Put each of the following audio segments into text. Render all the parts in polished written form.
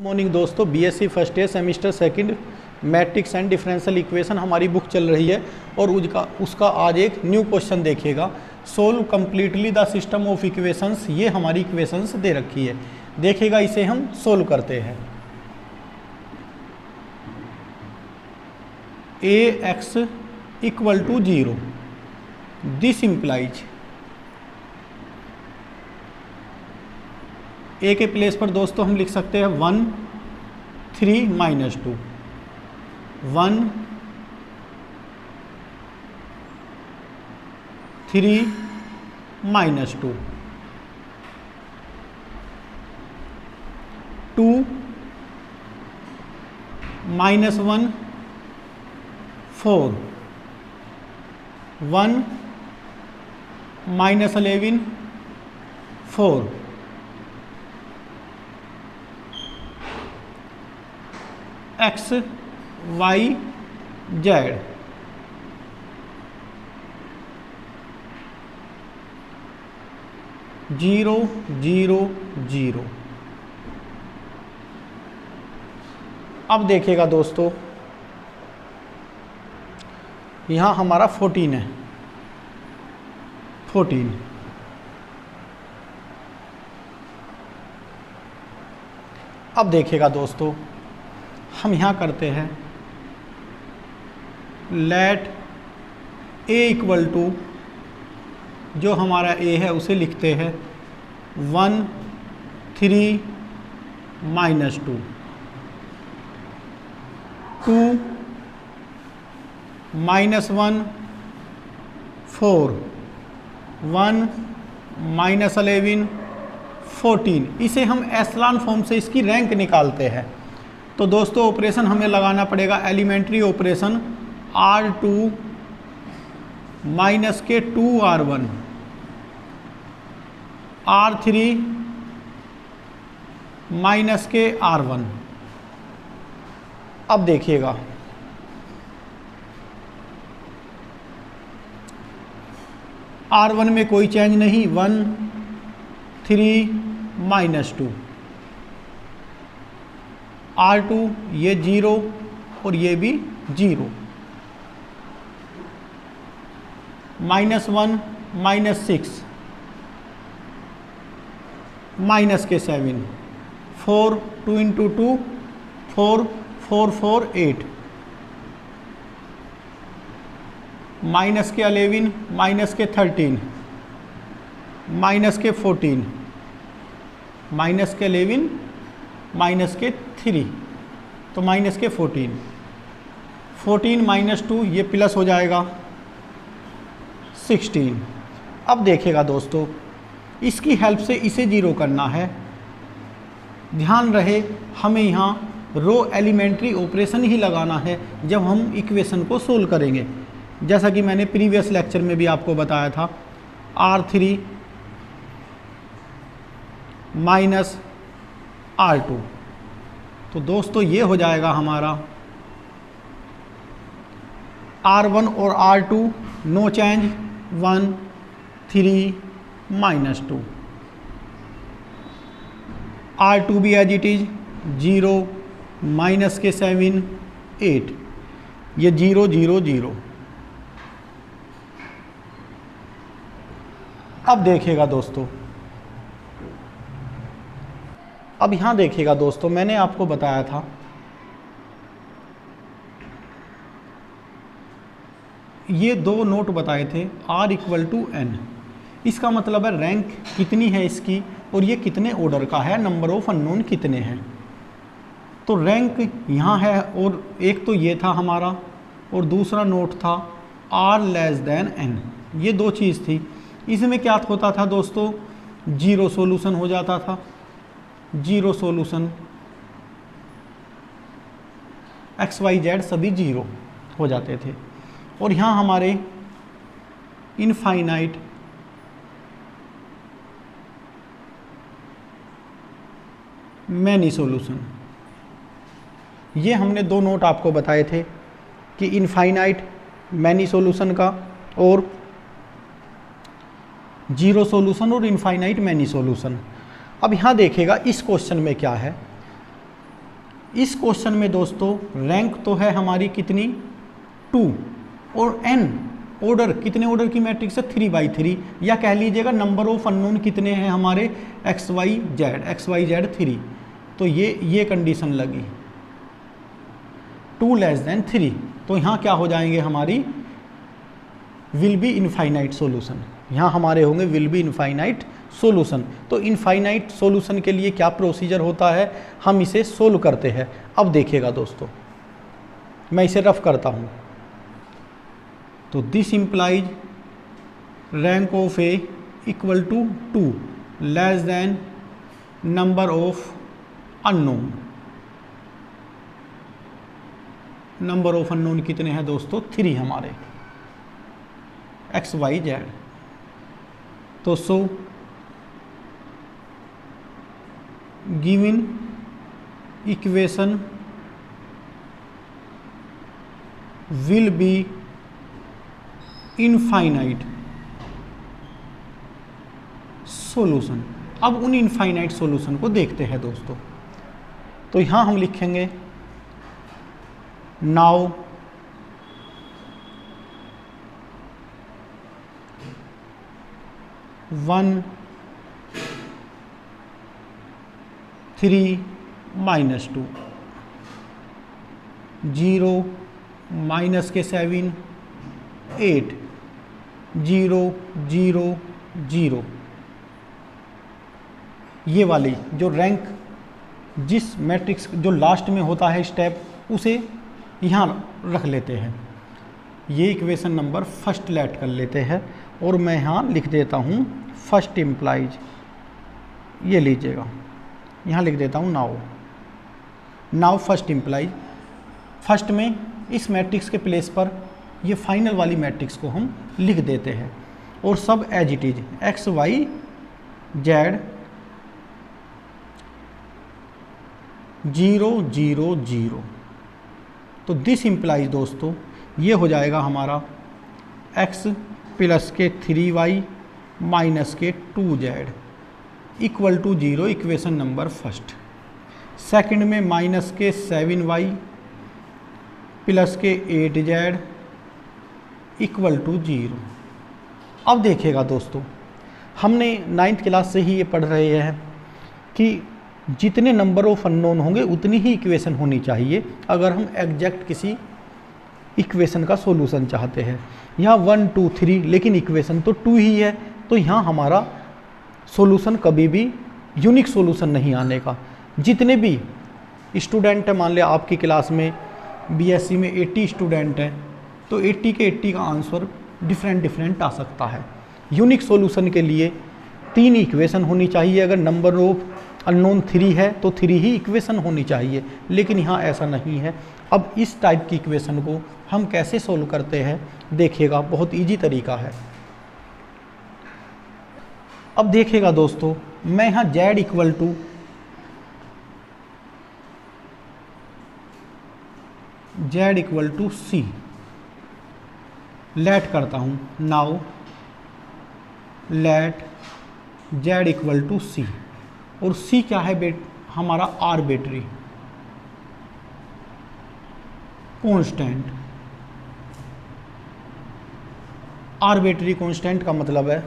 Morning दोस्तों, BSc first year semester second matrix and differential equation हमारी book चल रही है और उसका आज एक न्यू क्वेश्चन देखिएगा। Solve completely the system of equations. ये हमारी इक्वेशंस दे रखी है, देखिएगा इसे हम सोल्व करते हैं। ax equal to 0, this implies a के प्लेस पर दोस्तों हम लिख सकते हैं 1 3 minus 2, 1 3 minus 2, 2 minus 1 4, 1 minus 11 4, X Y Z, zero zero zero. अब देखिएगा दोस्तों, यहाँ हमारा 14 है, 14। अब देखिएगा दोस्तों, हम यहाँ करते हैं लेट a इक्वल टू, जो हमारा a है उसे लिखते हैं 1 3 माइनस 2, 2 माइनस 1 4, 1 माइनस 11 14। इसे हम एस्लान फॉर्म से इसकी रैंक निकालते हैं। तो दोस्तों ऑपरेशन हमें लगाना पड़ेगा, एलिमेंट्री ऑपरेशन R2 माइनस के 2R1, R3 माइनस के R1। अब देखिएगा, R1 में कोई चेंज नहीं, 1 3 माइनस 2, R2 ये 0 और ये भी 0, माइनस 1 माइनस 6, माइनस के 7, 4 2 इंटू 2 4 4 4 8, माइनस के 11 माइनस के 13, माइनस के 14, माइनस के 11 माइनस के 3, तो माइनस के 14, 14 माइनस 2 ये प्लस हो जाएगा 16। अब देखिएगा दोस्तों, इसकी हेल्प से इसे जीरो करना है। ध्यान रहे हमें यहाँ रो एलिमेंट्री ऑपरेशन ही लगाना है जब हम इक्वेशन को सोल्व करेंगे, जैसा कि मैंने प्रीवियस लेक्चर में भी आपको बताया था। R3 माइनस R2, तो दोस्तों ये हो जाएगा हमारा R1 और R2 no change, 1 3 minus 2, R2 भी एज इट इज 0 माइनस के 7 8, ये 0 0 0। अब देखिएगा दोस्तों, अब यहाँ देखिएगा दोस्तों, मैंने आपको बताया था ये दो नोट बताए थे R इक्वल टू N। इसका मतलब है रैंक कितनी है इसकी और ये कितने ऑर्डर का है, नंबर ऑफ अननोन कितने हैं। तो रैंक यहाँ है, और एक तो ये था हमारा और दूसरा नोट था R लेस देन N। ये दो चीज़ थी। इसमें क्या होता था दोस्तों, जीरो सॉल्यूशन हो जाता था, zero solution, X Y Z सभी जीरो हो जाते थे। और यहाँ हमारे इनफाइनाइट मैनी सॉल्यूशन, ये हमने दो नोट आपको बताए थे कि इनफाइनाइट मैनी सॉल्यूशन का और जीरो सॉल्यूशन और इनफाइनाइट मैनी सॉल्यूशन। अब यहाँ देखिएगा इस क्वेश्चन में क्या है, इस क्वेश्चन में दोस्तों रैंक तो है हमारी कितनी 2 और n ऑर्डर कितने ऑर्डर की मैट्रिक्स है 3/3, या कह लीजिएगा नंबर ऑफ अननोन कितने हैं हमारे XYZ 3। तो ये कंडीशन लगी 2 लेस देन 3, तो यहाँ क्या हो जाएंगे हमारी विल बी इनफाइनाइट सॉल्यूशन, यहाँ हमारे होंगे विल बी इनफाइनाइट सॉल्यूशन। तो इनफाइनाइट सॉल्यूशन के लिए क्या प्रोसीजर होता है, हम इसे सोल्व करते हैं। अब देखिएगा दोस्तों, मैं इसे रफ करता हूँ। तो this implies rank of A equal to 2 less than number of unknown. Number of unknown कितने हैं दोस्तों 3 हमारे XYZ। तो so given equation will be infinite solution. अब उन इनफाइनाइट सॉल्यूशन को देखते हैं दोस्तों। तो यहां हम लिखेंगे नाउ वन 3 - 2 0 माइनस के 7 8 0 0 0। ये वाली जो रैंक जिस मैट्रिक्स जो लास्ट में होता है स्टेप उसे यहाँ रख लेते हैं। ये इक्वेशन नंबर फर्स्ट लेट कर लेते हैं और मैं यहाँ लिख देता हूँ फर्स्ट इम्प्लाइज, ये लीजिएगा यहाँ लिख देता हूँ नाउ फर्स्ट इम्प्लाइज। फर्स्ट में इस मैट्रिक्स के प्लेस पर ये फाइनल वाली मैट्रिक्स को हम लिख देते हैं और सब एज इट इज XYZ 0 0 0। तो दिस इम्प्लाइज दोस्तों ये हो जाएगा हमारा x प्लस के 3y माइनस के 2z equal to 0, equation number first. Second में माइनस के 7y प्लस के 8z इक्वल टू 0। अब देखिएगा दोस्तों, हमने 9th क्लास से ही ये पढ़ रहे हैं कि जितने नंबर ऑफ अननोन होंगे उतनी ही इक्वेशन होनी चाहिए अगर हम एग्जैक्ट किसी इक्वेशन का सॉल्यूशन चाहते हैं। यहाँ 1 2 3 लेकिन इक्वेशन तो 2 ही है, तो यहाँ हमारा सॉल्यूशन कभी भी यूनिक सॉल्यूशन नहीं आने का। जितने भी स्टूडेंट हैं, मान लिया आपकी क्लास में BSc में 80 स्टूडेंट हैं, तो 80 के 80 का आंसर डिफरेंट आ सकता है। यूनिक सॉल्यूशन के लिए 3 इक्वेशन होनी चाहिए। अगर नंबर ऑफ अननोन 3 है तो 3 ही इक्वेशन होनी चाहिए, लेकिन यहाँ ऐसा नहीं है। अब इस टाइप की इक्वेशन को हम कैसे सोल्व करते हैं देखिएगा, बहुत इजी तरीका है। अब देखिएगा दोस्तों, मैं यहाँ Z equal to C let करता हूँ। Now let Z equal to C, और C क्या है हमारा आर्बिट्री कांस्टेंट। आर्बिट्री कांस्टेंट का मतलब है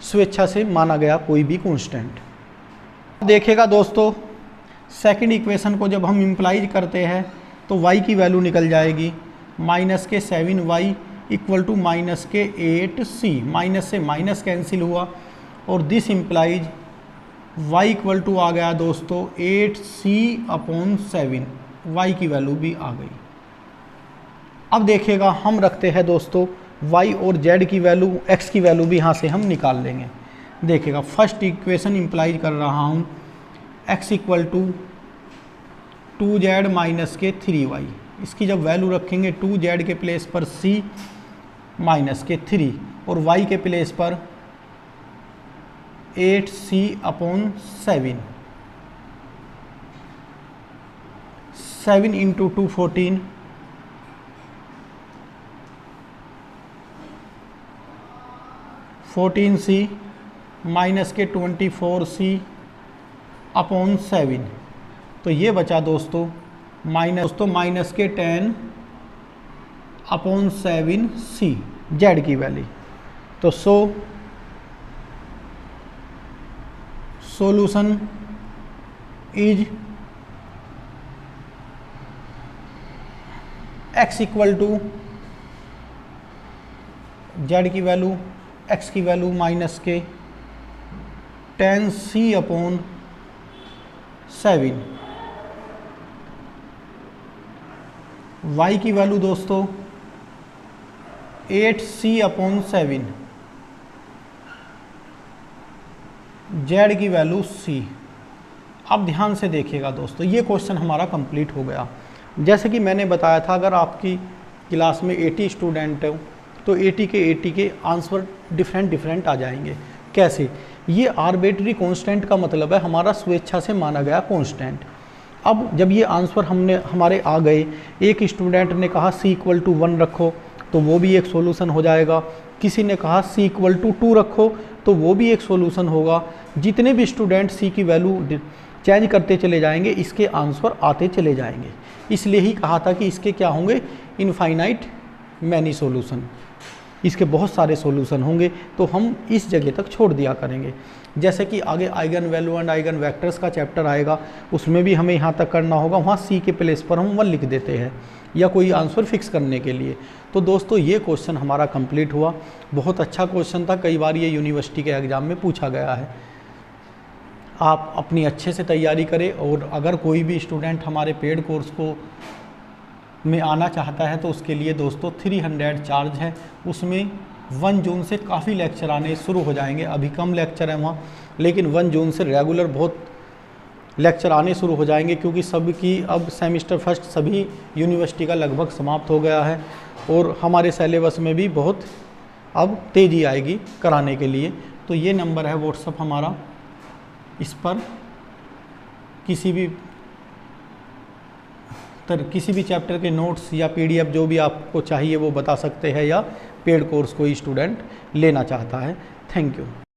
स्वेच्छा से माना गया कोई भी कांस्टेंट। देखिएगा दोस्तों, सेकंड इक्वेशन को जब हम इम्प्लाइज करते हैं तो y की वैल्यू निकल जाएगी माइनस के 7y इक्वल टू माइनस के 8c। माइनस से माइनस कैंसिल हुआ और this implies y equal to आ गया दोस्तों 8c/7। y की वैल्यू भी आ गई। अब देखिएगा, हम रखते हैं दोस्तों y और z की वैल्यू, x की वैल्यू भी यहाँ से हम निकाल लेंगे। देखिएगा, फर्स्ट इक्वेशन इम्प्लाइज कर रहा हूँ x equal to 2z minus के 3y। इसकी जब वैल्यू रखेंगे 2z के प्लेस पर c माइनस के 3 और y के प्लेस पर 8c/7। 7 इंटू 2 14, 14c माइनस के 24c/7 तो ये बचा दोस्तों माइनस के 10/7C जेड की वैल्यू। तो solution is x equal to Z की वैल्यू, x की वैल्यू माइनस के 10C/7, y की वैल्यू दोस्तों 8C/7, z की वैल्यू c। अब ध्यान से देखिएगा दोस्तों, ये क्वेश्चन हमारा कंप्लीट हो गया। जैसे कि मैंने बताया था, अगर आपकी क्लास में 80 स्टूडेंट हो तो 80 के आंसर डिफरेंट आ जाएंगे। कैसे? ये आर्बिट्री कांस्टेंट का मतलब है हमारा स्वेच्छा से माना गया कांस्टेंट। अब जब ये आंसर हमारे आ गए, एक स्टूडेंट ने कहा c इक्वल टू 1 रखो, तो वो भी एक सॉल्यूशन हो जाएगा। किसी ने कहा c इक्वल टू 2 रखो, तो वो भी एक सॉल्यूशन होगा। जितने भी स्टूडेंट c की वैल्यू चेंज करते चले जाएंगे, इसके आंसर आते चले जाएंगे। इसलिए ही कहा था कि इसके क्या होंगे, इनफाइनाइट मैनी सॉल्यूशन, इसके बहुत सारे सॉल्यूशन होंगे। तो हम इस जगह तक छोड़ दिया करेंगे। जैसे कि आगे eigen value and eigen vectors का चैप्टर आएगा, उसमें भी हमें यहाँ तक करना होगा। वहाँ c के प्लेस पर हम 1 लिख देते हैं या कोई आंसर फिक्स करने के लिए। तो दोस्तों ये क्वेश्चन हमारा कंप्लीट हुआ। बहुत अच्छा क्वेश्चन था, कई बार ये यूनिवर्सिटी के एग्ज़ाम में पूछा गया है। आप अपनी अच्छे से तैयारी करें, और अगर कोई भी स्टूडेंट हमारे पेड कोर्स को में आना चाहता है तो उसके लिए दोस्तों 300 चार्ज है। उसमें 1 जून से काफ़ी लेक्चर आने शुरू हो जाएंगे। अभी कम लेक्चर है वहाँ, लेकिन 1 जून से रेगुलर बहुत लेक्चर आने शुरू हो जाएंगे, क्योंकि सबकी अब सेमेस्टर फर्स्ट सभी यूनिवर्सिटी का लगभग समाप्त हो गया है, और हमारे सिलेबस में भी बहुत अब तेज़ी आएगी कराने के लिए। तो ये नंबर है व्हाट्सअप हमारा, इस पर किसी भी चैप्टर के नोट्स या PDF जो भी आपको चाहिए वो बता सकते हैं, या पेड कोर्स कोई स्टूडेंट लेना चाहता है। Thank you.